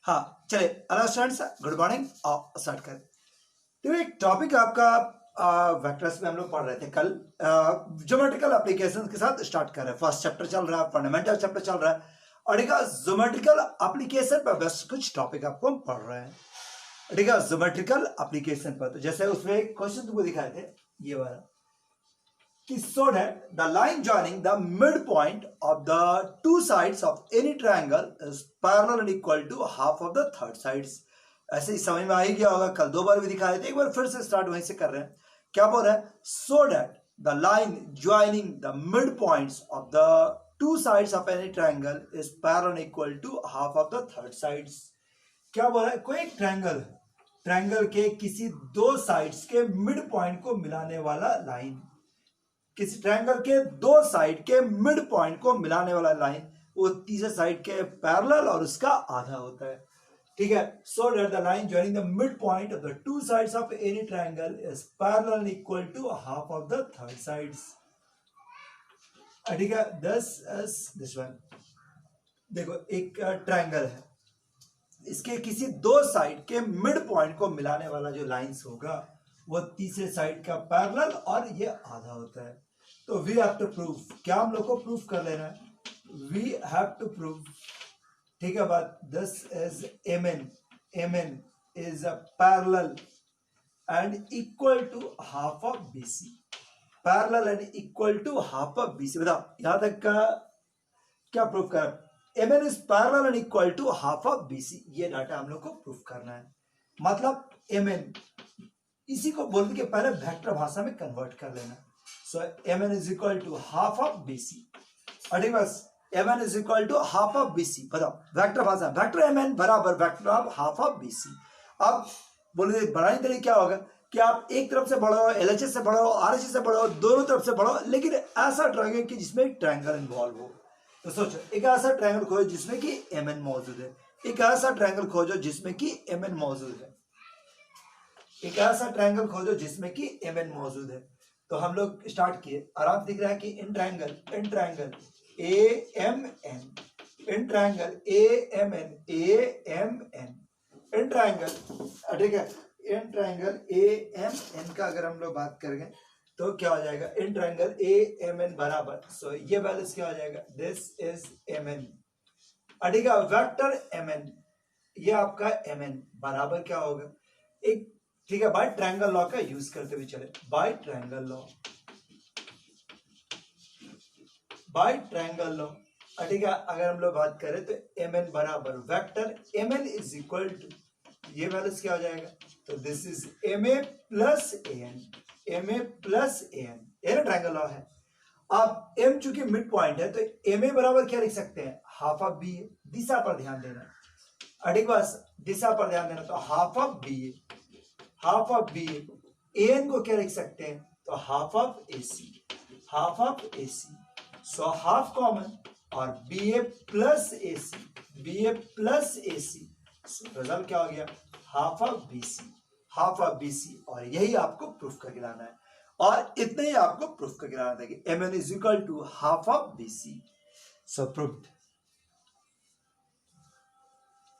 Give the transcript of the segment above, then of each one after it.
हाँ चलिए hello students, good morning. और स्टार्ट करें। तो एक टॉपिक आपका वेक्टर्स में हम लोग पढ़ रहे थे कल। ज्योमेट्रिकल एप्लीकेशंस के साथ स्टार्ट कर रहे हैं। फर्स्ट चैप्टर चल रहा है, फंडामेंटल चैप्टर चल रहा है और ठीक है ज्योमेट्रिकल एप्लीकेशन पर बस कुछ टॉपिक आपको हम पढ़ रहे हैं। ठीक है ज्योमेट्रिकल एप्लीकेशन पर तो जैसे उसमें एक क्वेश्चन तुमको दिखाए थे ये वाला कि so that the line joining the midpoint of the two sides of any triangle is parallel and equal to half of the third sides। ऐसे ही समझ में आ ही गया होगा, कल दो बार भी दिखाए थे, एक बार फिर से स्टार्ट वहीं से कर रहे हैं। क्या बोल रहा है? so that the line joining the midpoints of the two sides of any triangle is parallel and equal to half of the third sides। क्या बोल रहा है? कोई एक ट्रायंगल के किसी दो साइड्स के मिड पॉइंट को मिलाने वाला लाइन, किसी ट्रायंगल के दो साइड के मिड पॉइंट को मिलाने वाला लाइन वो तीसरे साइड के पैरेलल और उसका आधा होता है। ठीक है, so that the line joining the mid point of the two sides of any triangle is parallel and equal to half of the third sides. ठीक है, दिस वन देखो एक ट्रायंगल है, इसके किसी दो साइड के मिड पॉइंट को मिलाने वाला जो लाइंस होगा वो तीसरे साइड का पैरेलल और ये आधा होता है। तो वी हैव टू प्रूव, क्या हम लोग को प्रूफ कर लेना है? वी हैव टू प्रूव, ठीक है बात, this is M N is a parallel and equal to half of BC. Parallel and equal to half of BC. बताओ यहां तक का क्या प्रूफ कर? M N is parallel and equal to half of BC, ये data हम लोग को प्रूफ करना है। मतलब एम एन इसी को बोलने के पहले वेक्टर भाषा में कन्वर्ट कर लेना। So M N is equal to half of BC. ठीक बस M N is equal to half of BC. बताओ वेक्टर भाषा, वेक्टर एम एन बराबर vector of half of BC. अब बोले बढ़ाने के लिए क्या होगा कि आप एक तरफ से बढ़ो, एलएचएस से बढ़ो, आरएचएस से बढ़ो, दोनों तरफ से बढ़ो, लेकिन ऐसा ट्रायंगल कि जिसमें एक ट्रायंगल इन्वॉल्व हो। तो सोचो एक ऐसा ट्रायंगल खोजो जिसमें कि एम एन मौजूद है, एक ऐसा ट्रायंगल खोजो जिसमें कि एम एन मौजूद है, एक ऐसा ट्रायंगल खोजो जिसमें कि एम एन मौजूद है। तो हम लोग स्टार्ट किए, आराम दिख रहा है कि in triangle A M N, in triangle A M N, in triangle, ठीक है, in triangle A M N का अगर हम लोग बात करेंगे तो क्या हो जाएगा? In triangle A M N बराबर, सो ये वैल्यूज क्या हो जाएगा? This is M N. ठीक है, वेक्टर एम एन, ये आपका एम एन बराबर क्या होगा? एक, ठीक है, बाय ट्रायंगल लॉ का यूज करते हुए चले, बाय ट्रायंगल लॉ। ठीक है, अगर हम लोग बात करें तो एम एन बराबर vector M N is equal to, ये वैल्यूज क्या हो जाएगा? तो this is M A plus A N, M A plus A N, ये ट्रायंगल लॉ है। अब एम चूंकि मिड पॉइंट है तो एम ए बराबर क्या लिख सकते हैं? हाफ ऑफ बी ए। दिशा पर ध्यान देना, ठीक बस दिशा पर ध्यान देना, तो half of B A, half of B A N को क्या लिख सकते हैं? तो half of A C, half of A C. So half common और B A plus A C, B A plus A C, result क्या हो गया? Half of B C, half of B C. और यही आपको प्रूफ करके लाना है और इतने ही आपको प्रूफ करके लाना था कि M N is equal to half of B C. So proved.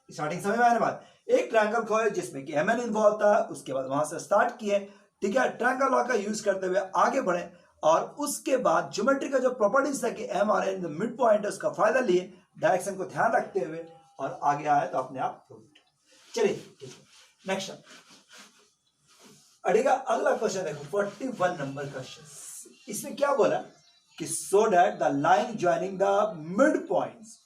Starting समझ में आने बात, एक ट्रायंगल खोए जिसमें कि एम एन इन्वॉल्व था, उसके बाद वहां से स्टार्ट किए, ठीक है, ट्रायंगल लॉ का यूज करते हुए आगे बढ़े और उसके बाद ज्योमेट्री का जो प्रॉपर्टीज था कि एम और एन मिड पॉइंट है उसका फायदा लिए, डायरेक्शन को ध्यान रखते हुए और आगे आए तो अपने आप प्रूव्ड। चलिए नेक्स्ट, ठीक है, अगला क्वेश्चन देखो 41 नंबर क्वेश्चन। इसमें क्या बोला कि सो that the line joining the mid points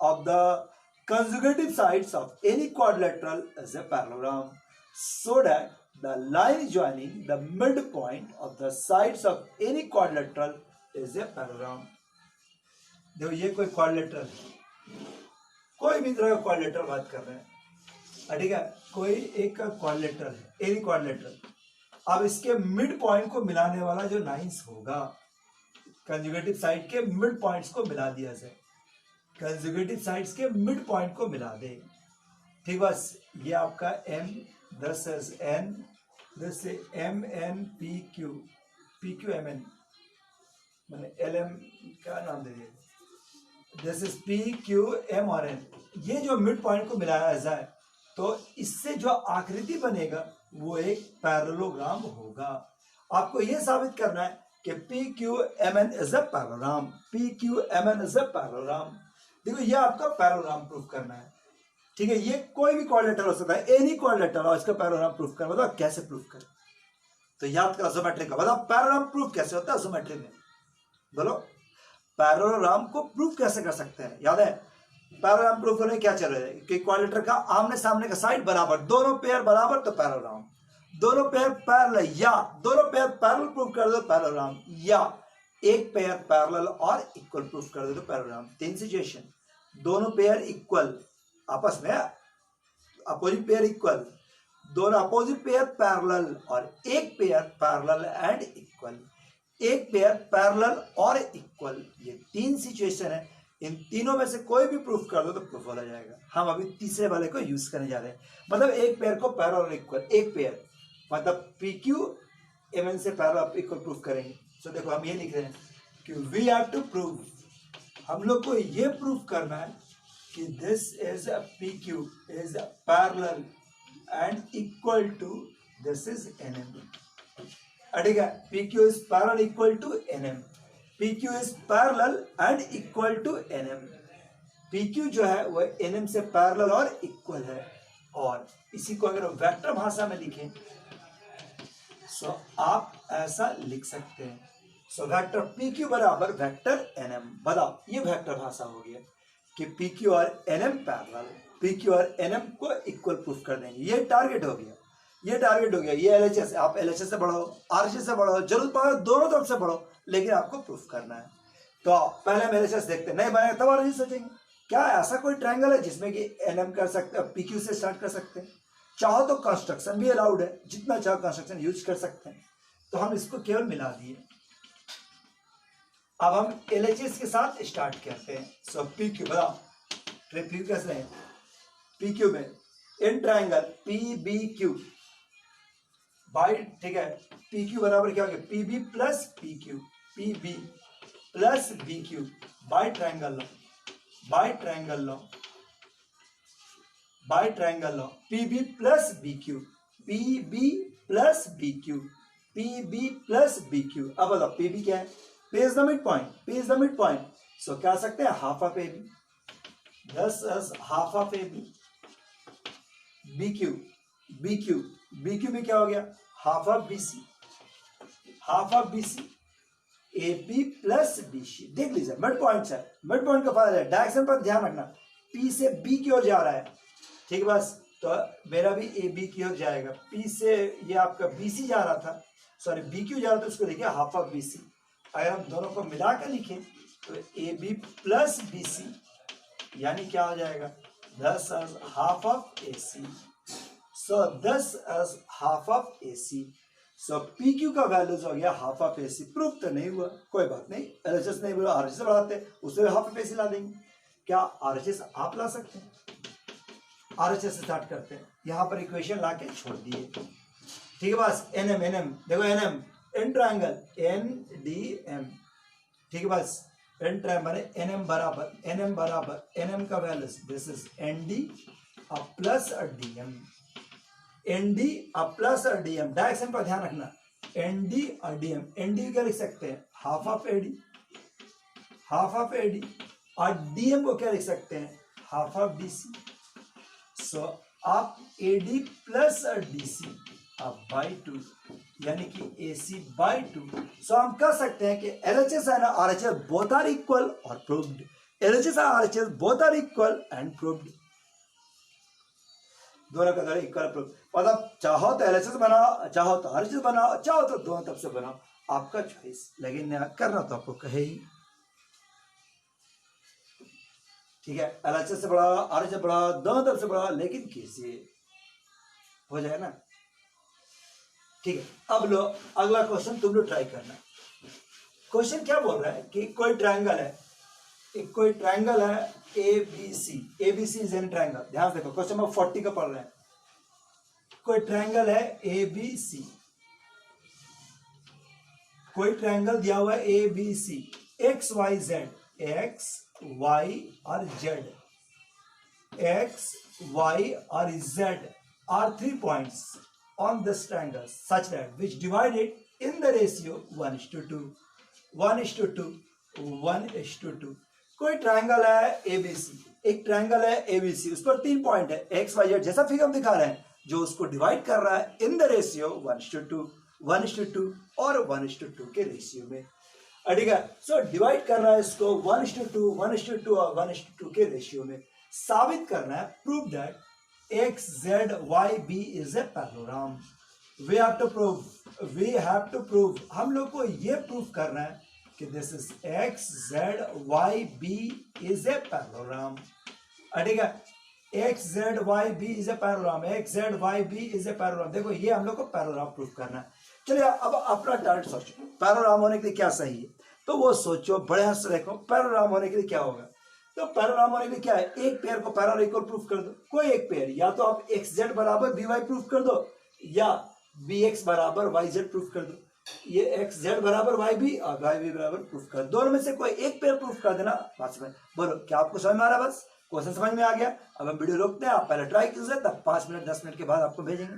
of the consecutive sides of any quadrilateral is a parallelogram, so that the line joining the midpoint of the sides of any quadrilateral is a parallelogram। देखो ये कोई quadrilateral है, कोई भी तरह का quadrilateral बात कर रहे हैं, ठीक है, कोई एक क्वाड्रिलेटरल है, एनी क्वाड्रिलेटरल। अब इसके मिड पॉइंट को मिलाने वाला जो लाइंस होगा, कंजुगेटिव साइड के मिड पॉइंट्स को मिला दिया जाए, कंजुगेटिव साइड्स के मिड पॉइंट को मिला दे, ठीक बस ये आपका M, this is N, this M N P Q M N, मैंने एल एम का नाम दे दिया, this is P Q M और एन, ये जो मिड पॉइंट को मिलाया जाए तो इससे जो आकृति बनेगा वो एक पैरेललोग्राम होगा। आपको ये साबित करना है कि P Q M N is a parallelogram, P Q M N is a parallelogram. देखो ये आपका पैरेललोग्राम प्रूफ करना है, ठीक है। ये कोई भी क्वाड्रिलेटरल हो सकता है, एनी क्वाड्रिलेटरल और इसका पैरेललोग्राम प्रूफ करना। बताओ कैसे प्रूफ करें? तो याद करो ज्योमेट्री का, बताओ पैरेललोग्राम प्रूफ कैसे होता है ज्योमेट्री में, बोलो। पैरेललोग्राम को प्रूफ कैसे कर सकते हैं? याद है पैरेललोग्राम प्रूफ करने क्या चल रहा है कि क्वाड्रिलेटर का आमने सामने का साइड बराबर, दोनों पेयर बराबर तो पैरेललोग्राम, दोनों पेयर पैरेलल या दोनों पेयर पैरेलल प्रूफ कर दो पैरेललोग्राम, या एक पेयर पैरेलल और इक्वल प्रूफ कर दो तो पैरेललोग्राम। तीन सिचुएशन, दोनों पेयर इक्वल आपस में, अपोजिट पेयर इक्वल, दोनों अपोजिट पेयर पैरेलल और एक पेयर पैरेलल एंड इक्वल, एक पेयर पैरेलल और इक्वल, ये तीन सिचुएशन है। इन तीनों में से कोई भी प्रूफ कर दो तो प्रूफ हो जाएगा। हम अभी तीसरे वाले को यूज करने जा रहे हैं, मतलब एक पेयर को पैरेलल और इक्वल, एक पेयर मतलब पी क्यू एम एन से पैरेलल इक्वल प्रूफ करेंगे। तो देखो हम ये लिख रहे हैं कि वी हैव टू प्रूव, हम लोग को ये प्रूफ करना है कि this is a P Q is parallel and equal to this is N M, ठीक है। P Q is parallel equal to N M, P Q is parallel and equal to N M. P Q जो है वह N M से parallel और equal है, और इसी को अगर वेक्टर भाषा में लिखें सो आप ऐसा लिख सकते हैं, सो वेक्टर पी क्यू बराबर वेक्टर एन एम। बताओ ये वेक्टर भाषा हो गया कि पी क्यू और N M parallel, P Q और एन एम को इक्वल प्रूफ कर देंगे। ये टारगेट हो गया, ये टारगेट हो गया। ये एलएचएस, आप एलएचएस से बढ़ो, आरएचएस से बढ़ो, जरूरत पड़े दोनों तरफ से बढ़ो, लेकिन आपको प्रूफ करना है। तो पहले हम एलएचएस देखते हैं, नहीं बनेगा तब आरएचएस सोचेंगे। क्या ऐसा कोई ट्रायंगल है जिसमें कि एनएम कर सकते हैं, पीक्यू से स्टार्ट कर सकते हैं? चाहो तो कंस्ट्रक्शन भी अलाउड है, जितना चाहो कंस्ट्रक्शन यूज कर सकते हैं। तो हम इसको केवल मिला दिए। अब हम एलएचएस के साथ स्टार्ट करते हैं। सो पीक्यू बताओ, पीक्यू कैसे है? पीक्यू में इन ट्रायंगल पीबीक्यू बाई, ठीक है, पीक्यू बराबर क्या हो गया? PB plus PQ, PB plus BQ by triangle law, by triangle law, by triangle law, PB plus BQ, PB plus BQ, PB plus BQ. अब बताओ पीबी क्या है? P is the mid point, P is the mid point. So क्या सकते हैं? Half of AB, दस half of AB, BQ, BQ, BQ में क्या हो गया? Half of BC, half of BC, A B plus B C. देख लीजिए मिड पॉइंट है, मिड पॉइंट का फायदा है, डायरेक्शन पर ध्यान रखना, पी से बी की ओर जा रहा है, ठीक है। बस तो मेरा भी ए बी की ओर जाएगा, पी से ये आपका बी सी जा रहा था, सॉरी बी क्यू जा रहा था, उसको लिखे हाफ ऑफ बी सी। अगर हम दोनों को मिला कर लिखें तो A B plus B C यानी क्या हो जाएगा? 10 हाफ ऑफ ए सी। सो 10 हाफ ऑफ ए सी। सो पी क्यू का वैल्यूज हो गया half of A C. Proof तो नहीं हुआ, कोई बात नहीं, एलएचएस नहीं हुआ, आरएचएस बढ़ाते उसमें हाफ ऑफ ए सी ला देंगे। क्या आरएचएस आप ला सकते हैं? आरएचएस से स्टार्ट करते हैं, यहां पर इक्वेशन ला के छोड़ दिए, ठीक है। बस एन एम, एन एम देखो, N M in triangle N D M, ठीक है। बस इन ट्रायंगल एन एम बराबर, एन एम बराबर, एन एम का values this is N D plus D M, N D plus D M. Direction पर ध्यान रखना, एन डी और डी एम। एन डी क्या लिख सकते हैं? Half of A D, half of A D, और डी एम को क्या लिख सकते हैं? Half of D C. So आप A D plus D C by 2 यानी कि ए सी बाई 2। सो हम कह सकते हैं कि LHS and RHS both are equal और प्रूव्ड, एलएचएस और RHS both are equal and proved, दोनों का इक्वल प्रूफ। मतलब चाहो तो एलएचएस बनाओ, चाहो तो आरएचएस बनाओ, चाहो तो दोनों तरफ से बनाओ, आपका चॉइस, लेकिन करना तो आपको कहे ही, ठीक है। एलएचएस से बढ़ाओ, आरएचएस बढ़ाओ, दोनों तरफ से बढ़ाओ, लेकिन कैसे हो जाए ना, ठीक है। अब लो अगला क्वेश्चन तुम लोग ट्राई करना। क्वेश्चन क्या बोल रहा है कि कोई ट्रायंगल है, एक कोई ट्रायंगल है A B C, A B C is an triangle. ध्यान देखो क्वेश्चन नंबर 40 का पढ़ रहे हैं। कोई ट्रायंगल है ए बी सी, कोई ट्रायंगल दिया हुआ है A B C, X Y Z, X y और z, x, y और z are 3 points on this triangle such that which divided in the ratio 1:2, 1:2, 1:2। कोई ट्राइंगल है एबीसी, एक ट्राइंगल है एबीसी, उस पर 3 पॉइंट है एक्स वाई जेड, जैसा फिगर दिखा रहे हैं, जो उसको डिवाइड कर रहा है इन द रेशियो 1:2, 1:2 और 1:2 के रेशियो में। ठीक है, सो डिवाइड कर रहा है इसको 1:2, 1:2 और 1:2 के रेशियो में। साबित करना है, prove that X Z Y B is a parallelogram. We have to prove, हम लोग को ये प्रूव करना है कि this is X Z Y B is a parallelogram. ठीक है, X Z Y B is a parallelogram, X Z Y B is a parallelogram. देखो ये हम लोग को पैरेललोग्राम प्रूव करना है। चलिए अब अपना टर्न सोचो, पैरेललोग्राम होने के लिए क्या सही है, तो वो सोचो, बड़े से देखो पैरेललोग्राम होने के लिए क्या होगा। तो पैरेललोग्राम होने के लिए क्या है, एक पेयर को पैरेलल इक्वल प्रूफ कर दो, कोई एक पेयर, या तो आप एक्स जेड बराबर बी वाई प्रूफ कर दो, या बी एक्स बराबर वाई जेड प्रूफ कर दो। ये एक्स जेड बराबर वाई बी और वाई बी बराबर प्रूफ कर, दोनों में से कोई एक पेयर प्रूफ कर देना। बस में बोलो, क्या आपको समझ में आ रहा है? बस क्वेश्चन समझ में आ गया। अब हम वीडियो रोकते हैं, आप पहले ट्राई कीजिए, तब 5 मिनट 10 मिनट के बाद आपको भेजेंगे।